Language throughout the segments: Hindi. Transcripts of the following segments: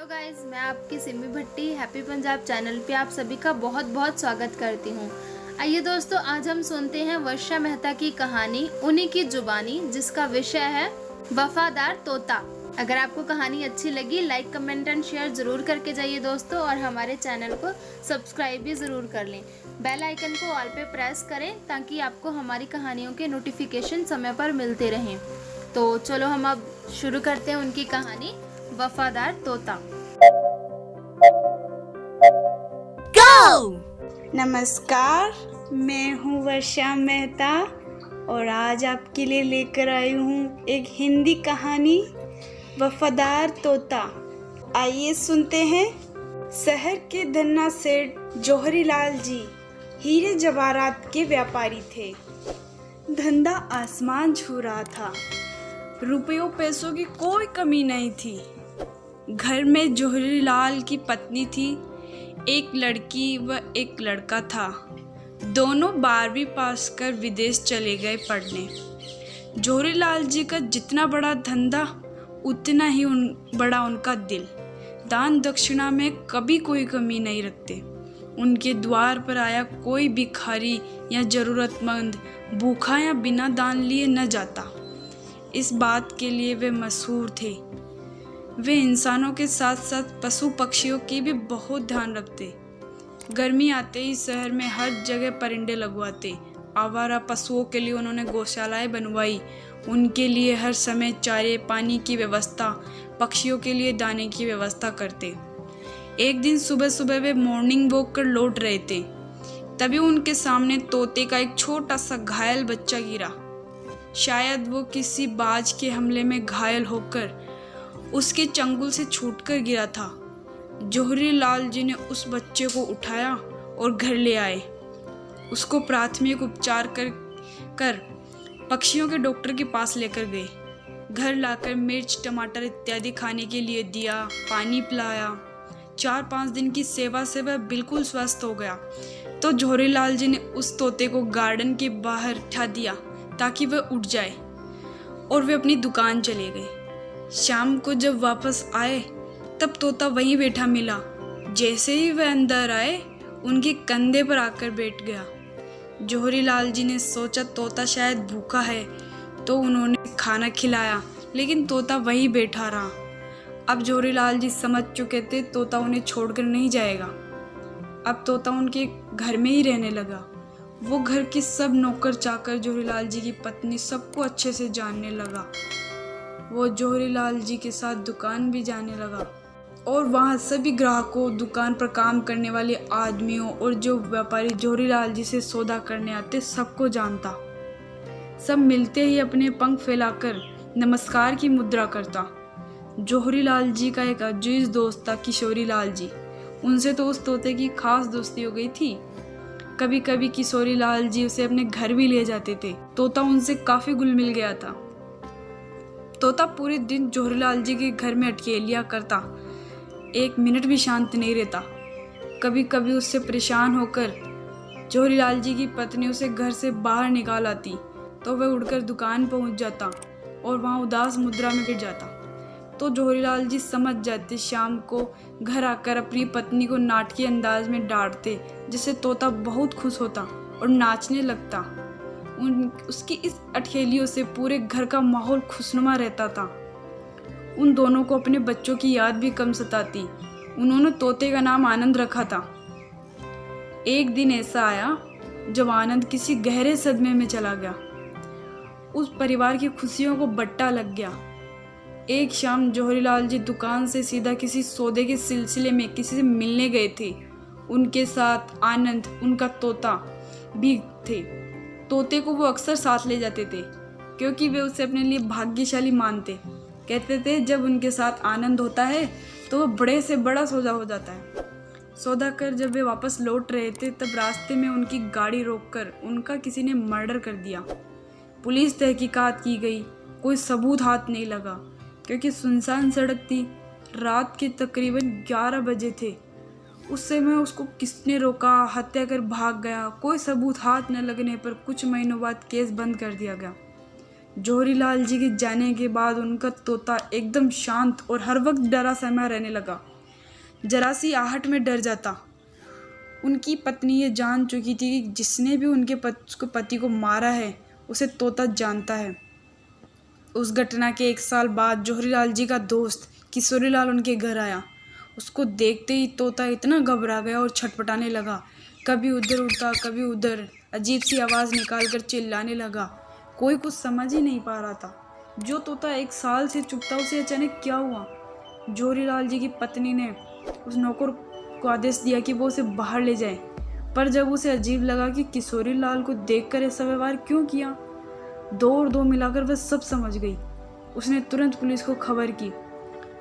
गाइस, मैं आपकी सिमी भट्टी हैप्पी पंजाब चैनल पे आप सभी का बहुत बहुत स्वागत करती हूँ। आइए दोस्तों, आज हम सुनते हैं वर्षा मेहता की कहानी उन्हीं की जुबानी, जिसका विषय है वफादार तोता। अगर आपको कहानी अच्छी लगी, लाइक कमेंट एंड शेयर ज़रूर करके जाइए दोस्तों, और हमारे चैनल को सब्सक्राइब भी ज़रूर कर लें। बेल आइकन को ऑल पे प्रेस करें ताकि आपको हमारी कहानियों के नोटिफिकेशन समय पर मिलते रहें। तो चलो हम अब शुरू करते हैं उनकी कहानी वफादार तोता। नमस्कार, मैं हूँ वर्षा मेहता और आज आपके लिए लेकर आई हूँ एक हिंदी कहानी वफादार तोता। आइए सुनते हैं। शहर के धन्ना सेठ जौहरी लाल जी हीरे जवाहरात के व्यापारी थे। धंधा आसमान छू रहा था। रुपयों पैसों की कोई कमी नहीं थी। घर में जौहरी लाल की पत्नी थी, एक लड़की व एक लड़का था। दोनों 12वीं पास कर विदेश चले गए पढ़ने। जौहरी लाल जी का जितना बड़ा धंधा उतना ही बड़ा उनका दिल। दान दक्षिणा में कभी कोई कमी नहीं रखते। उनके द्वार पर आया कोई भिखारी या ज़रूरतमंद भूखा या बिना दान लिए न जाता। इस बात के लिए वे मशहूर थे। वे इंसानों के साथ साथ पशु पक्षियों की भी बहुत ध्यान रखते। गर्मी आते ही शहर में हर जगह परिंदे लगवाते। आवारा पशुओं के लिए उन्होंने गौशालाएं बनवाई। उनके लिए हर समय चारे पानी की व्यवस्था, पक्षियों के लिए दाने की व्यवस्था करते। एक दिन सुबह सुबह वे मॉर्निंग वॉक कर लौट रहे थे, तभी उनके सामने तोते का एक छोटा सा घायल बच्चा गिरा। शायद वो किसी बाज के हमले में घायल होकर उसके चंगुल से छूटकर गिरा था। जौहरी लाल जी ने उस बच्चे को उठाया और घर ले आए। उसको प्राथमिक उपचार कर पक्षियों के डॉक्टर के पास लेकर गए। घर लाकर मिर्च टमाटर इत्यादि खाने के लिए दिया, पानी पिलाया। 4-5 दिन की सेवा से वह बिल्कुल स्वस्थ हो गया। तो जौहरी लाल जी ने उस तोते को गार्डन के बाहर बिठा दिया ताकि वह उठ जाए, और वे अपनी दुकान चले गए। शाम को जब वापस आए तब तोता वहीं बैठा मिला। जैसे ही वह अंदर आए, उनके कंधे पर आकर बैठ गया। जौहरी लाल जी ने सोचा तोता शायद भूखा है, तो उन्होंने खाना खिलाया, लेकिन तोता वहीं बैठा रहा। अब जौहरी लाल जी समझ चुके थे तोता उन्हें छोड़कर नहीं जाएगा। अब तोता उनके घर में ही रहने लगा। वो घर की सब नौकर चाकर जौहरी लाल जी की पत्नी सबको अच्छे से जानने लगा। वो जौहरी लाल जी के साथ दुकान भी जाने लगा और वहाँ सभी ग्राहकों, दुकान पर काम करने वाले आदमियों और जो व्यापारी जौहरी लाल जी से सौदा करने आते सबको जानता। सब मिलते ही अपने पंख फैलाकर नमस्कार की मुद्रा करता। जौहरी लाल जी का एक अजीज दोस्त था, किशोरी लाल जी। उनसे तो उस तोते की खास दोस्ती हो गई थी। कभी कभी किशोरी लाल जी उसे अपने घर भी ले जाते थे। तोता उनसे काफी घुल मिल गया था। तोता पूरे दिन जौहरी लाल जी के घर में अटकेलियां करता, एक मिनट भी शांत नहीं रहता। कभी कभी उससे परेशान होकर जौहरी लाल जी की पत्नी उसे घर से बाहर निकाल आती, तो वह उड़कर दुकान पहुंच जाता और वहां उदास मुद्रा में गिर जाता। तो जौहरी लाल जी समझ जाते। शाम को घर आकर अपनी पत्नी को नाटकीय अंदाज में डांटते, जिससे तोता बहुत खुश होता और नाचने लगता। उसकी इस अटखेलियों से पूरे घर का माहौल खुशनुमा रहता था। उन दोनों को अपने बच्चों की याद भी कम सताती। उन्होंने तोते का नाम आनंद रखा था। एक दिन ऐसा आया जब आनंद किसी गहरे सदमे में चला गया। उस परिवार की खुशियों को बट्टा लग गया। एक शाम जौहरी लाल जी दुकान से सीधा किसी सौदे के सिलसिले में किसी से मिलने गए थे। उनके साथ आनंद, उनका तोता भी थे। तोते को वो अक्सर साथ ले जाते थे, क्योंकि वे उसे अपने लिए भाग्यशाली मानते। कहते थे जब उनके साथ आनंद होता है तो वो बड़े से बड़ा सौदा हो जाता है। सौदा कर जब वे वापस लौट रहे थे, तब रास्ते में उनकी गाड़ी रोककर उनका किसी ने मर्डर कर दिया। पुलिस तहकीकात की गई, कोई सबूत हाथ नहीं लगा, क्योंकि सुनसान सड़क थी। रात के तकरीबन 11 बजे थे। उस समय उसको किसने रोका, हत्या कर भाग गया, कोई सबूत हाथ न लगने पर कुछ महीनों बाद केस बंद कर दिया गया। जौहरी लाल जी के जाने के बाद उनका तोता एकदम शांत और हर वक्त डरा सहमा रहने लगा। जरा सी आहट में डर जाता। उनकी पत्नी ये जान चुकी थी कि जिसने भी उनके पति को मारा है उसे तोता जानता है। उस घटना के 1 साल बाद जौहरीलाल जी का दोस्त किशोरीलाल उनके घर आया। उसको देखते ही तोता इतना घबरा गया और छटपटाने लगा। कभी उधर उड़ता, कभी उधर, अजीब सी आवाज़ निकाल कर चिल्लाने लगा। कोई कुछ समझ ही नहीं पा रहा था। जो तोता 1 साल से चुप था उसे अचानक क्या हुआ। जौहरीलाल जी की पत्नी ने उस नौकर को आदेश दिया कि वो उसे बाहर ले जाए, पर जब उसे अजीब लगा कि किशोरीलाल को देखकर ऐसा व्यवहार क्यों किया, 2 और 2 मिलाकर वह सब समझ गई। उसने तुरंत पुलिस को खबर की।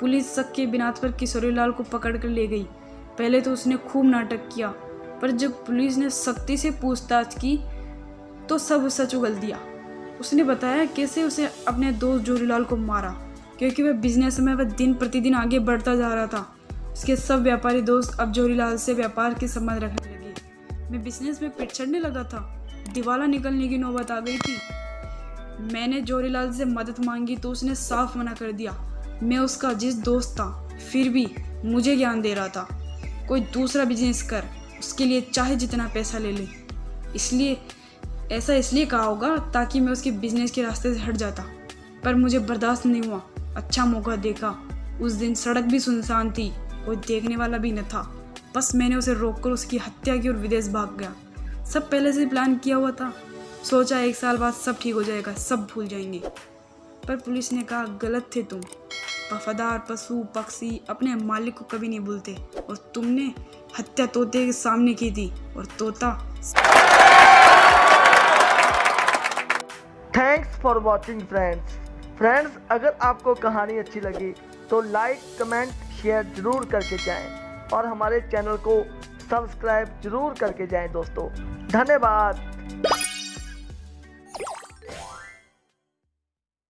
पुलिस शक के बिनात पर किशोरीलाल को पकड़ कर ले गई। पहले तो उसने खूब नाटक किया, पर जब पुलिस ने सख्ती से पूछताछ की तो सब सच उगल दिया। उसने बताया कैसे उसे अपने दोस्त जौहरीलाल को मारा, क्योंकि वह बिजनेस में वह दिन प्रतिदिन आगे बढ़ता जा रहा था। उसके सब व्यापारी दोस्त अब जौहरीलाल से व्यापार के संबंध रखने लगे। मैं बिजनेस में पिट चढ़ने लगा था, दिवाला निकलने की नौबत आ गई थी। मैंने जौहरीलाल से मदद मांगी तो उसने साफ मना कर दिया। मैं उसका अजीज दोस्त था, फिर भी मुझे ज्ञान दे रहा था, कोई दूसरा बिजनेस कर, उसके लिए चाहे जितना पैसा ले ले। इसलिए कहा होगा ताकि मैं उसके बिजनेस के रास्ते से हट जाता, पर मुझे बर्दाश्त नहीं हुआ। अच्छा मौका देखा। उस दिन सड़क भी सुनसान थी, कोई देखने वाला भी न था। बस मैंने उसे रोककर उसकी हत्या की और विदेश भाग गया। सब पहले से प्लान किया हुआ था। सोचा 1 साल बाद सब ठीक हो जाएगा, सब भूल जाएंगे। पर पुलिस ने कहा गलत थे तुम। वफादार पशु पक्षी अपने मालिक को कभी नहीं भूलते, और तुमने हत्या तोते के सामने की थी, और तोता। थैंक्स फॉर वॉचिंग फ्रेंड्स, अगर आपको कहानी अच्छी लगी तो लाइक, कमेंट, शेयर जरूर करके जाएं और हमारे चैनल को सब्सक्राइब जरूर करके जाएं दोस्तों। धन्यवाद।